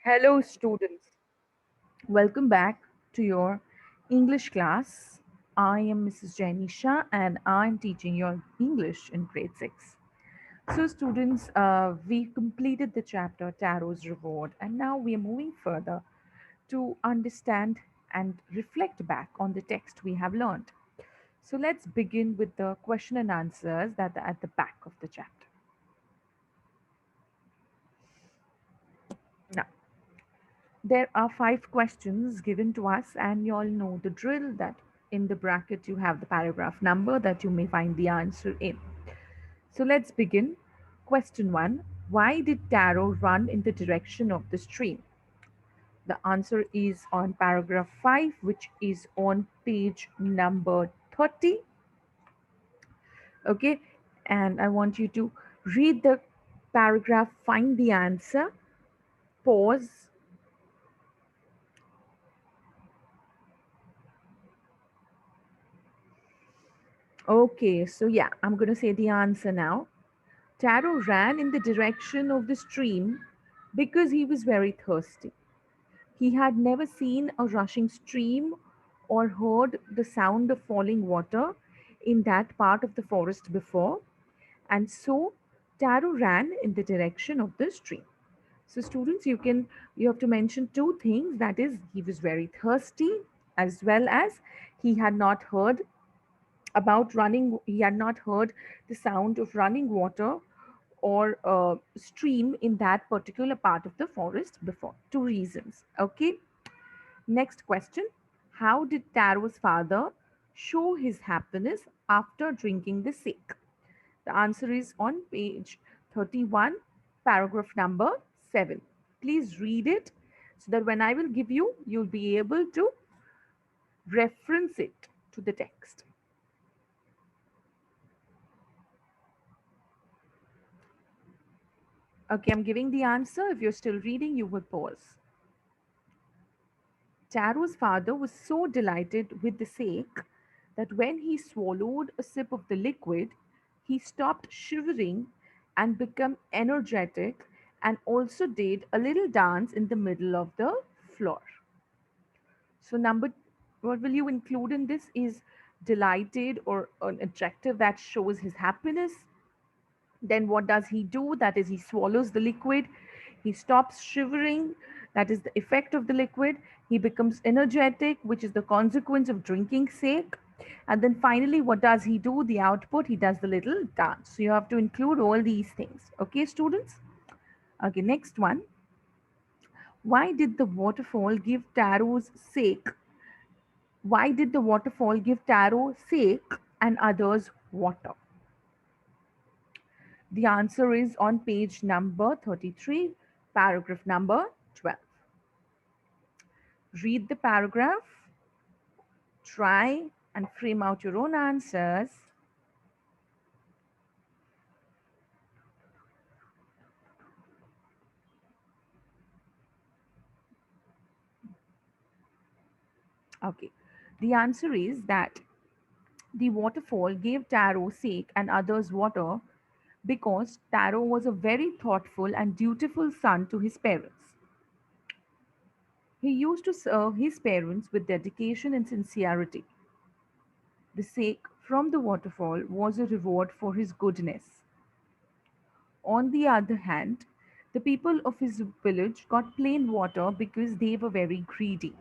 Hello, students. Welcome back to your English class. I am Mrs. Janisha and I'm teaching your English in grade 6. So, students, we completed the chapter Tarot's Reward, and now we are moving further to understand and reflect back on the text we have learned. So, let's begin with the question and answers that are at the back of the chapter. Now, there are 5 questions given to us, and you all know the drill that in the bracket you have the paragraph number that you may find the answer in. So let's begin. Question 1. Why did Taro run in the direction of the stream? The answer is on paragraph 5, which is on page number 30. Okay, and I want you to read the paragraph, find the answer, pause. Okay, so yeah, I'm going to say the answer now. Taro ran in the direction of the stream because he was very thirsty. He had never seen a rushing stream or heard the sound of falling water in that part of the forest before, and so Taro ran in the direction of the stream. So students, you have to mention two things, that is he was very thirsty as well as he had not heard about running, he had not heard the sound of running water or stream in that particular part of the forest before. Two reasons. Okay. Next question. How did Taro's father show his happiness after drinking the sake? The answer is on page 31, paragraph number 7. Please read it so that when I will give you, you'll be able to reference it to the text. Okay, I'm giving the answer. If you're still reading, you will pause. Taro's father was so delighted with the sake that when he swallowed a sip of the liquid, he stopped shivering and became energetic and also did a little dance in the middle of the floor. So, what will you include in this is delighted or an adjective that shows his happiness. Then what does he do? That is, he swallows the liquid, he stops shivering, that is the effect of the liquid, he becomes energetic, which is the consequence of drinking sake. And then finally, what does he do? The output, he does the little dance. So you have to include all these things. Okay, students? Okay, next one. Why did the waterfall give Taro's sake? Why did the waterfall give Taro sake and others water? The answer is on page number 33, paragraph number 12. Read the paragraph, try and frame out your own answers. Okay, the answer is that the waterfall gave Taro sake and others water because Taro was a very thoughtful and dutiful son to his parents. He used to serve his parents with dedication and sincerity. The sake from the waterfall was a reward for his goodness. On the other hand, the people of his village got plain water because they were very greedy.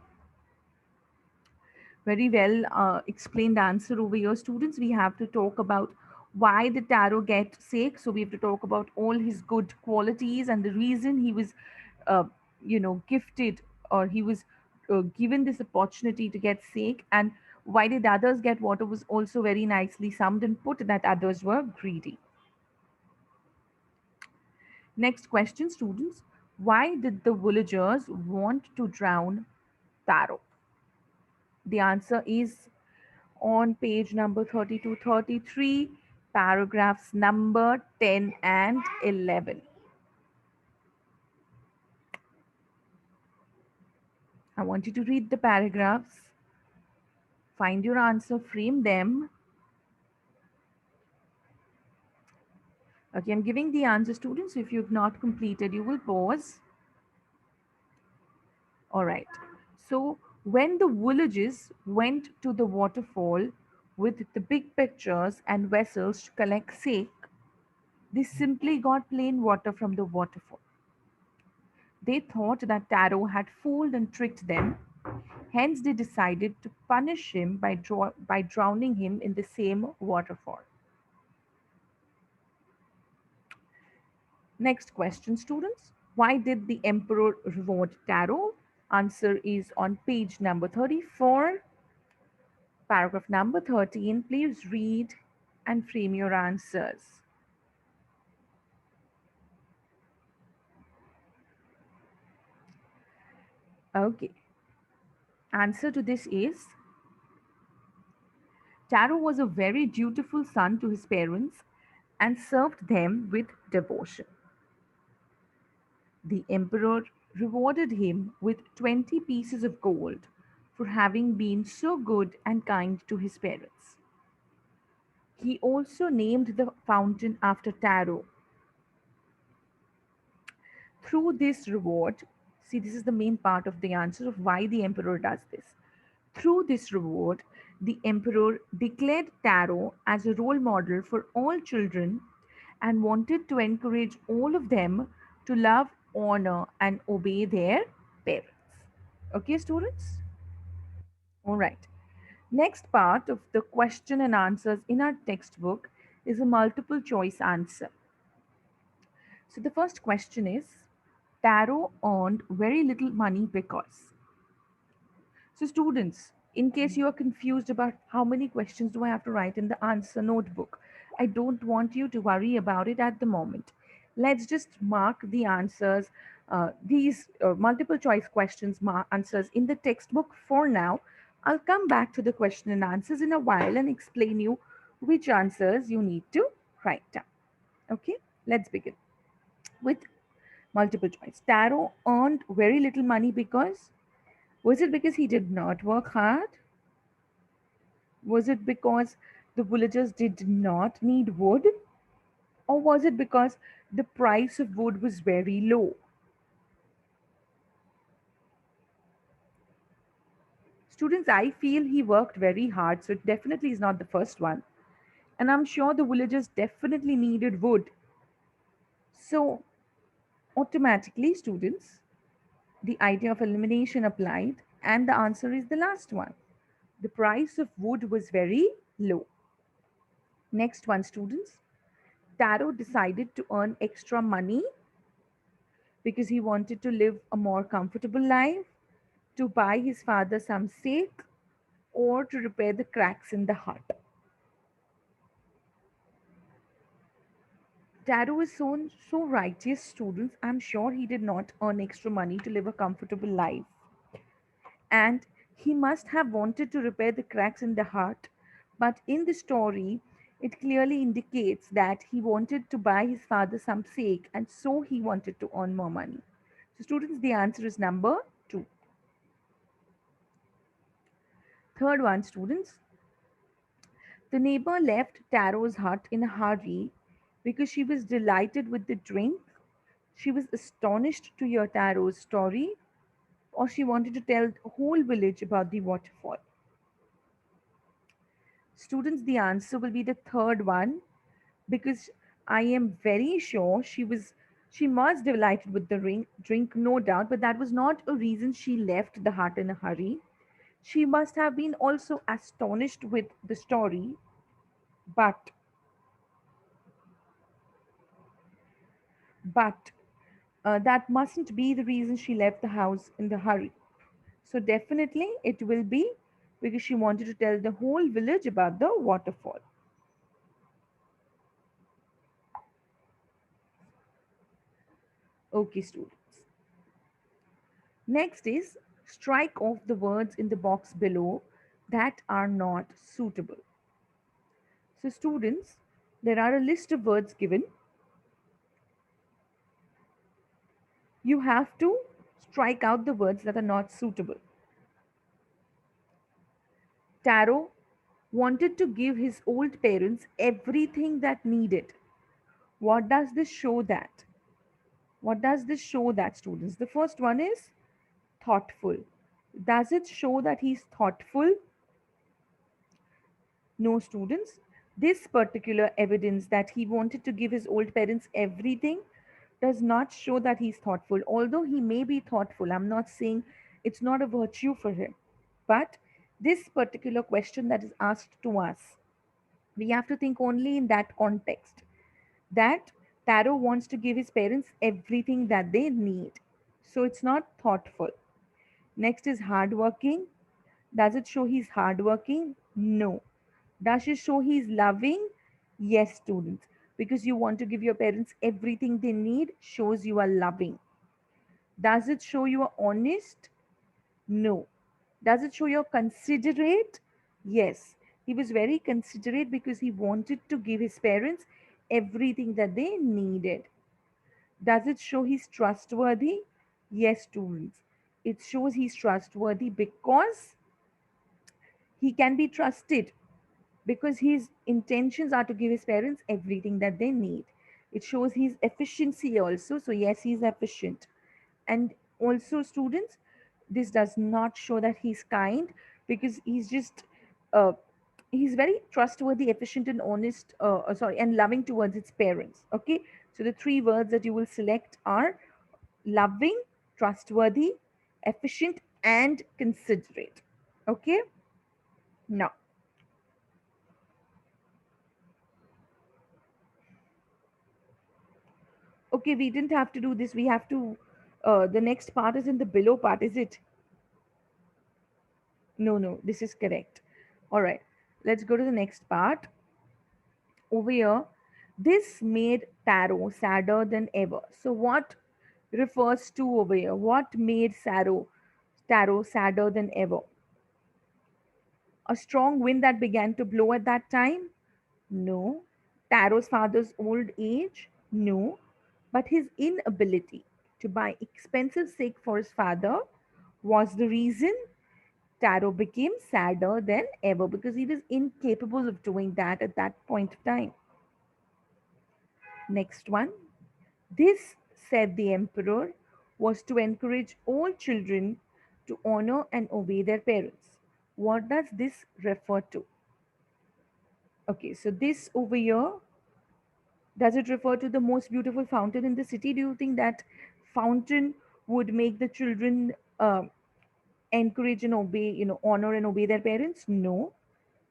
Very well explained answer over here, students. We have to talk about why did Taro get sick. So we have to talk about all his good qualities and the reason he was, uh, gifted, or he was given this opportunity to get sick, and why did others get water was also very nicely summed and put, that others were greedy. Next question, students. Why did the villagers want to drown Taro? The answer is on page number 32, 33, paragraphs number 10 and 11. I want you to read the paragraphs, find your answer, frame them. Okay, I'm giving the answer, students. If you've not completed, you will pause. All right. So when the villagers went to the waterfall with the big pitchers and vessels to collect sake, they simply got plain water from the waterfall. They thought that Taro had fooled and tricked them. Hence, they decided to punish him by drowning him in the same waterfall. Next question, students. Why did the emperor reward Taro? Answer is on page number 34, paragraph number 13. Please read and frame your answers. Okay. Answer to this is Taro was a very dutiful son to his parents and served them with devotion. The emperor rewarded him with 20 pieces of gold for having been so good and kind to his parents. He also named the fountain after Taro. Through this reward, see, this is the main part of the answer of why the emperor does this. Through this reward, the emperor declared Taro as a role model for all children and wanted to encourage all of them to love, honor, and obey their parents. Okay, students? All right. Next part of the question and answers in our textbook is a multiple choice answer. So the first question is Taro earned very little money because. So, students, in case you are confused about how many questions do I have to write in the answer notebook, I don't want you to worry about it at the moment. Let's just mark the answers, these multiple choice questions, answers in the textbook for now. I'll come back to the question and answers in a while and explain you which answers you need to write down. Okay, let's begin with multiple choice. Taro earned very little money because, was it because he did not work hard? Was it because the villagers did not need wood? Or was it because the price of wood was very low? Students, I feel he worked very hard, so it definitely is not the first one. And I'm sure the villagers definitely needed wood. So, automatically, students, the idea of elimination applied, and the answer is the last one. The price of wood was very low. Next one, students. Taro decided to earn extra money because he wanted to live a more comfortable life, to buy his father some steak, or to repair the cracks in the hut. Taro is so righteous, students. I'm sure he did not earn extra money to live a comfortable life. And he must have wanted to repair the cracks in the hut. But in the story, it clearly indicates that he wanted to buy his father some steak, and so he wanted to earn more money. So, students, the answer is number two. Third one, students. The neighbor left Taro's hut in a hurry because she was delighted with the drink, she was astonished to hear Taro's story, or she wanted to tell the whole village about the waterfall. Students, the answer will be the third one because I am very sure she was delighted with the drink, no doubt, but that was not a reason she left the hut in a hurry. She must have been also astonished with the story, but but that mustn't be the reason she left the house in the hurry. So definitely it will be because she wanted to tell the whole village about the waterfall. Okay, students. Next is strike off the words in the box below that are not suitable. So, students, there are a list of words given. You have to strike out the words that are not suitable. Taro wanted to give his old parents everything that needed. What does this show that? What does this show that, students? The first one is thoughtful. Does it show that he's thoughtful? No, students. This particular evidence that he wanted to give his old parents everything does not show that he's thoughtful. Although he may be thoughtful, I'm not saying it's not a virtue for him. But this particular question that is asked to us, we have to think only in that context that Taro wants to give his parents everything that they need. So it's not thoughtful. Next is hardworking. Does it show he's hardworking? No. Does it show he's loving? Yes, students. Because you want to give your parents everything they need shows you are loving. Does it show you are honest? No. Does it show you're considerate? Yes. He was very considerate because he wanted to give his parents everything that they needed. Does it show he's trustworthy? Yes, students. It shows he's trustworthy because he can be trusted, because his intentions are to give his parents everything that they need. It shows his efficiency also. So, yes, he's efficient. And also, students, this does not show that he's kind, because he's just, uh, he's very trustworthy, efficient, and honest, sorry, and loving towards his parents. Okay. So, the three words that you will select are loving, trustworthy, efficient, and considerate. Okay. Now, okay, we didn't have to do this. We have to, the next part is in the below part, is it? No, no, this is correct. All right, let's go to the next part. Over here, this made Taro sadder than ever. So, what refers to over here? What made Taro sadder than ever? A strong wind that began to blow at that time? No. Taro's father's old age? No. But his inability to buy expensive steak for his father was the reason Taro became sadder than ever, because he was incapable of doing that at that point of time. Next one. This, said the emperor, was to encourage all children to honor and obey their parents. What does this refer to? Okay, so this over here, does it refer to the most beautiful fountain in the city? Do you think that fountain would make the children encourage and obey, honor and obey their parents? No.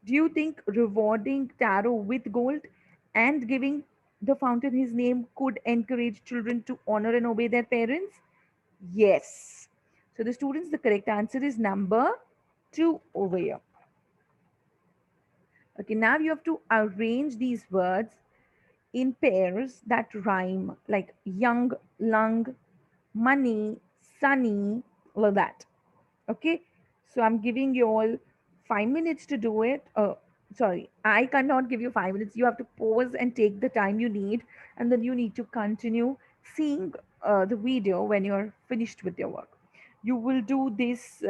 Do you think rewarding Taro with gold and giving the fountain his name could encourage children to honor and obey their parents? Yes. So the students, the correct answer is number two over here. Okay, now you have to arrange these words in pairs that rhyme, like young, lung, money, sunny, like that. Okay, so I'm giving you all 5 minutes to do it. Sorry, I cannot give you 5 minutes. You have to pause and take the time you need, and then you need to continue seeing the video when you're finished with your work. You will do this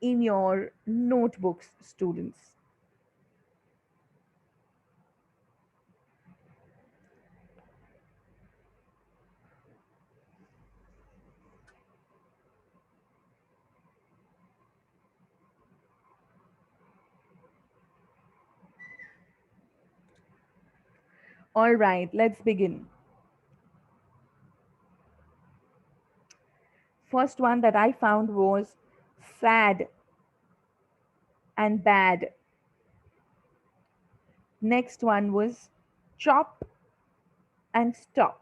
in your notebooks, students. All right, let's begin. First one that I found was sad and bad. Next one was chop and stop.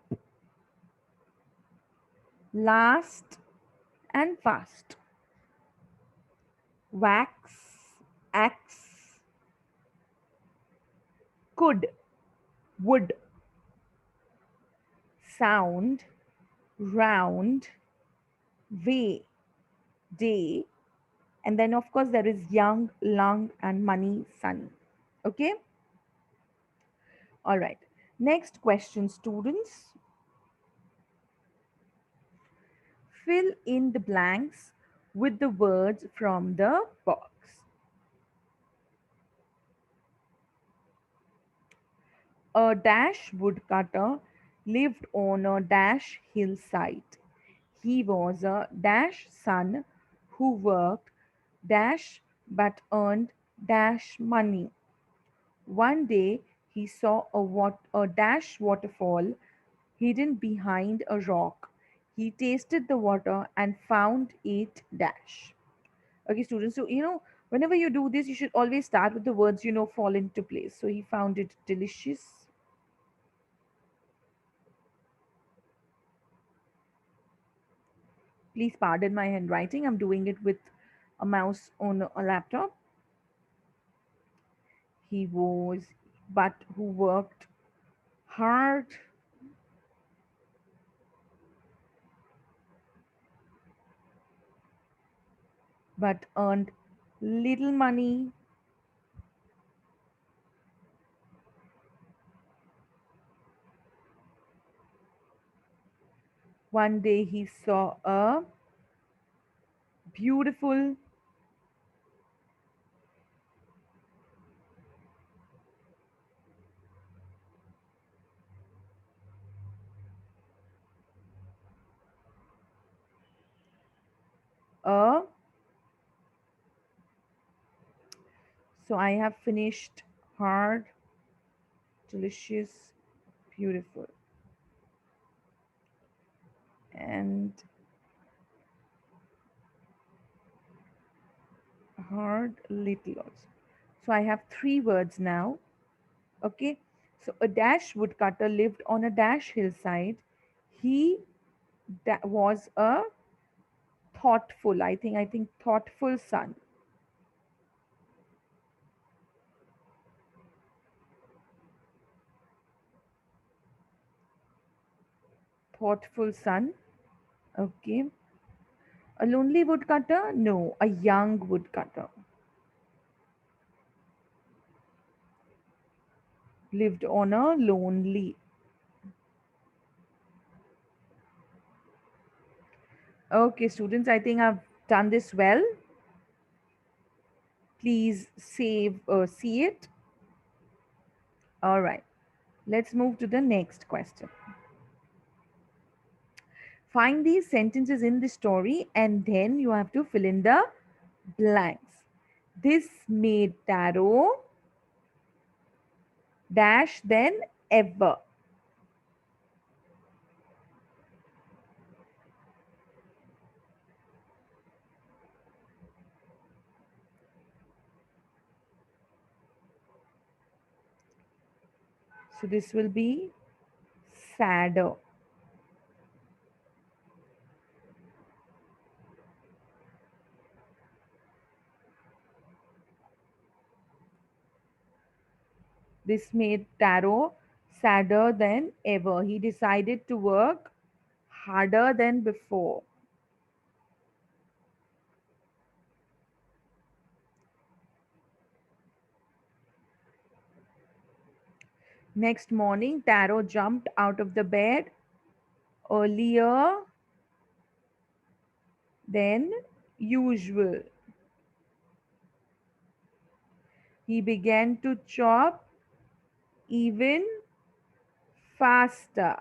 Last and fast. Wax, axe, could, would, sound, round, way, day, and then of course there is young, lung, and money, sunny. Okay? All right. Next question, students. Fill in the blanks with the words from the box. A dash woodcutter lived on a dash hillside. He was a dash son who worked dash but earned dash money. One day he saw a dash waterfall hidden behind a rock. He tasted the water and found it dash. Okay, students. So, whenever you do this, you should always start with the words fall into place. So, he found it delicious. Please pardon my handwriting. I'm doing it with a mouse on a laptop. He was, but who worked hard but earned little money. One day he saw a beautiful, a so I have finished hard, delicious, beautiful, and hard, little also. So I have three words now. Okay. So a dash woodcutter lived on a dash hillside. He was a I think thoughtful son. Thoughtful son. Okay. A lonely woodcutter? No, a young woodcutter lived on a lonely. Okay, students, I think I've done this well. Please see it. All right. Let's move to the next question. Find these sentences in the story and then you have to fill in the blanks. This made Taro dash then ever. So this will be sadder. This made Taro sadder than ever. He decided to work harder than before. Next morning, Taro jumped out of the bed earlier than usual. He began to chop even faster.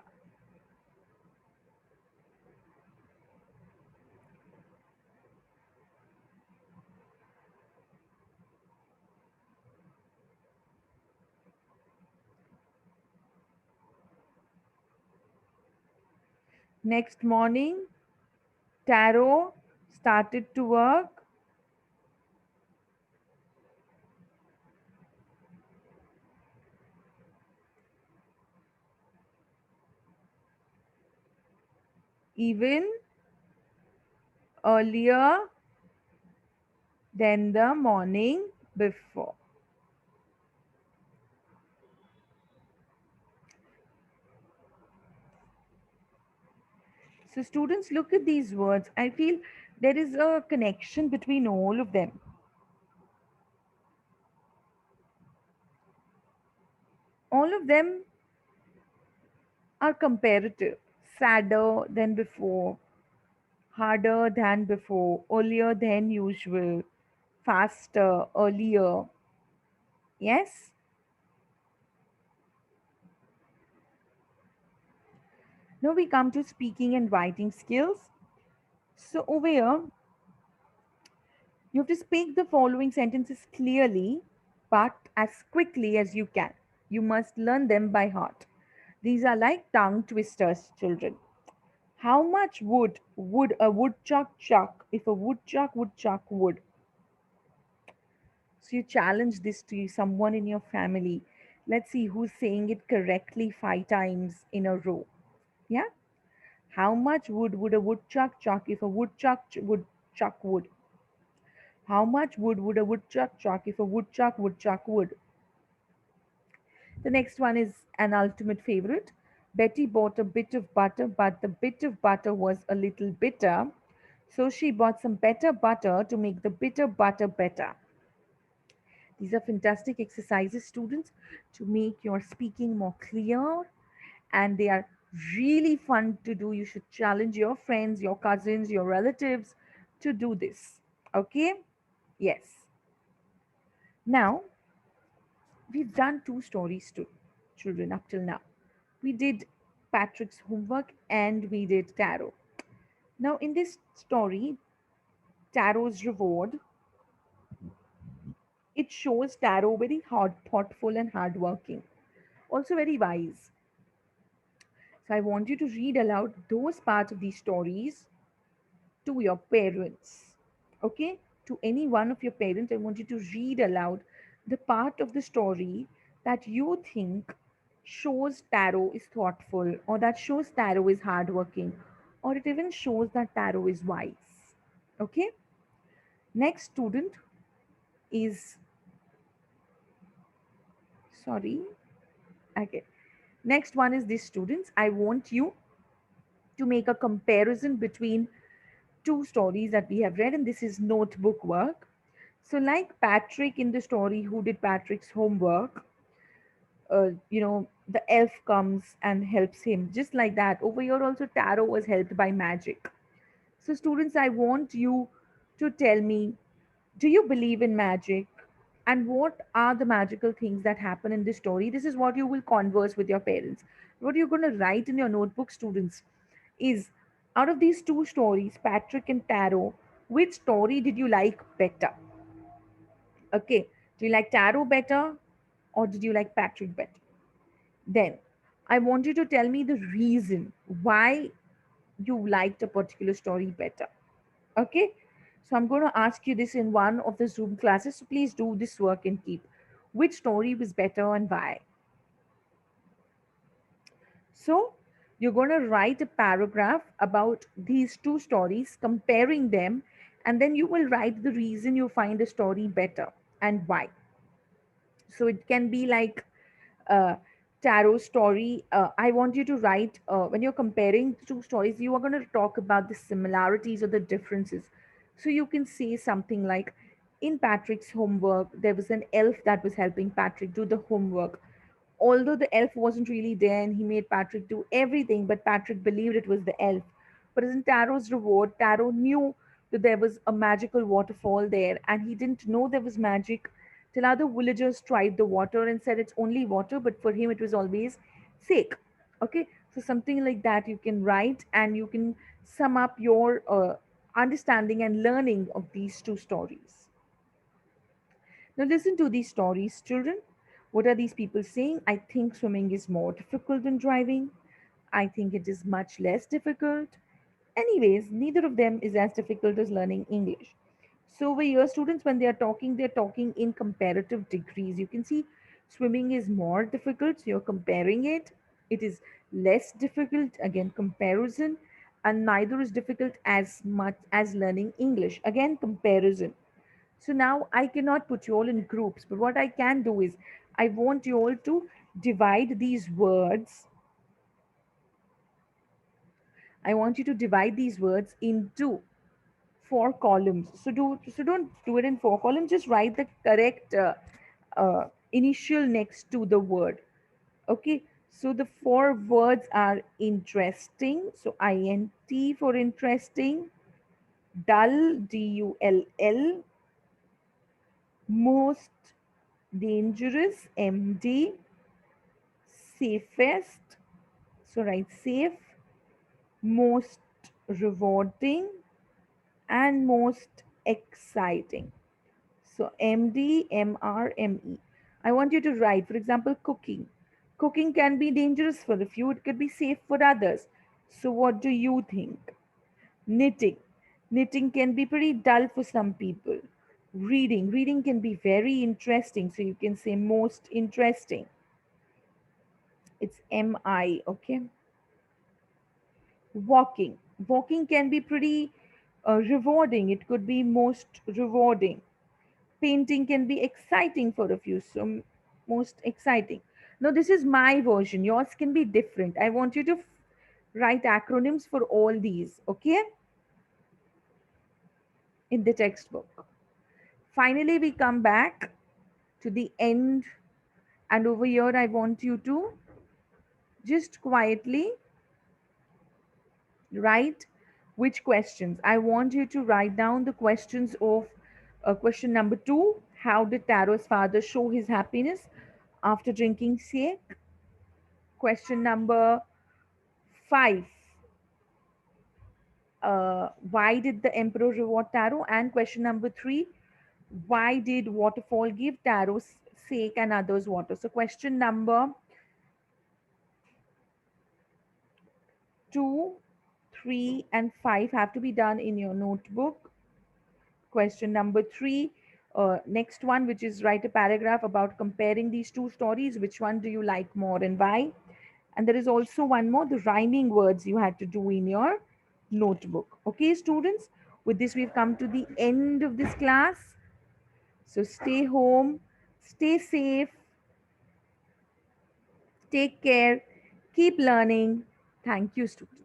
Next morning, Taro started to work even earlier than the morning before. So, students, look at these words. I feel there is a connection between all of them. All of them are comparative, sadder than before, harder than before, earlier than usual, faster, earlier. Yes? Now we come to speaking and writing skills. So, over here, You have to speak the following sentences clearly but as quickly as you can. You must learn them by heart. These are like tongue twisters, children. How much wood would a woodchuck chuck if a woodchuck would chuck wood? So you challenge this to someone in your family. Let's see who's saying it correctly 5 times in a row. Yeah? How much wood would a woodchuck chuck if a woodchuck would chuck wood? How much wood would a woodchuck chuck if a woodchuck would chuck wood? The next one is an ultimate favorite. Betty bought a bit of butter, but the bit of butter was a little bitter. So she bought some better butter to make the bitter butter better. These are fantastic exercises, students, to make your speaking more clear, and they are really fun to do. You should challenge your friends, your cousins, your relatives to do this. Okay? Yes. Now, we've done two stories to children up till now. We did Patrick's homework and we did tarot. Now, in this story, Tarot's reward, it shows Tarot very hard, thoughtful, and hardworking, also very wise. So, I want you to read aloud those parts of these stories to your parents. Okay? To any one of your parents, I want you to read aloud the part of the story that you think shows Tarot is thoughtful, or that shows Tarot is hardworking, or it even shows that Tarot is wise. Okay? Next student is, sorry, okay. Next one is this, students. I want you to make a comparison between two stories that we have read, and this is notebook work. So, like Patrick in the story who did Patrick's homework, the elf comes and helps him. Just like that, over here also, Tarot was helped by magic. So, students, I want you to tell me, do you believe in magic? And what are the magical things that happen in this story? This is what you will converse with your parents. What you're going to write in your notebook, students, is out of these two stories, Patrick and Tarot, which story did you like better? Okay. Do you like Tarot better or did you like Patrick better? Then I want you to tell me the reason why you liked a particular story better. Okay. So I'm going to ask you this in one of the Zoom classes. So please do this work and keep. Which story was better and why? So you're going to write a paragraph about these two stories, comparing them, and then you will write the reason you find a story better and why. So it can be like uh, tarot story. I want you to write, when you're comparing two stories, you are going to talk about the similarities or the differences. So you can say something like, in Patrick's homework, there was an elf that was helping Patrick do the homework. Although the elf wasn't really there and he made Patrick do everything, but Patrick believed it was the elf. But in Tarot's reward, Tarot knew that there was a magical waterfall there, and he didn't know there was magic till other villagers tried the water and said it's only water, but for him it was always sake. Okay, so something like that you can write, and you can sum up your understanding and learning of these two stories. Now, listen to these stories, children. What are these people saying? I think swimming is more difficult than driving. I think it is much less difficult. Anyways, neither of them is as difficult as learning English. So, over here, students, when they're talking in comparative degrees. You can see swimming is more difficult, so you're comparing it. It is less difficult, again, comparison, and neither is difficult as much as learning English, again, comparison. So now I cannot put you all in groups, but what I can do is I want you all to divide these words. I want you to divide these words into 4 columns. So don't do it in 4 columns. Just write the correct initial next to the word. Okay. So the 4 words are interesting. So INT for interesting, dull, DULL, most dangerous, MD, safest, so write safe, most rewarding, and most exciting. So MDMRME. I want you to write, for example, cooking. Cooking can be dangerous for a few, it could be safe for others. So, what do you think? Knitting. Knitting can be pretty dull for some people. Reading. Reading can be very interesting. So, you can say most interesting. It's MI, okay? Walking. Walking can be pretty rewarding. It could be most rewarding. Painting can be exciting for a few, so most exciting. Now, this is my version. Yours can be different. I want you to write acronyms for all these, okay, in the textbook. Finally, we come back to the end, and over here, I want you to just quietly write which questions. I want you to write down the questions of question number 2. How did Taro's father show his happiness after drinking shake? Question number 5. Why did the emperor reward Taro? And question number 3. Why did waterfall give Taro's sake and others water? So question number 2, 3, and 5 have to be done in your notebook. Question number 3, next one, which is write a paragraph about comparing these two stories. Which one do you like more and why? And there is also one more, the rhyming words you had to do in your notebook. Okay, students, with this, we've come to the end of this class. So stay home, stay safe, take care, keep learning. Thank you, students.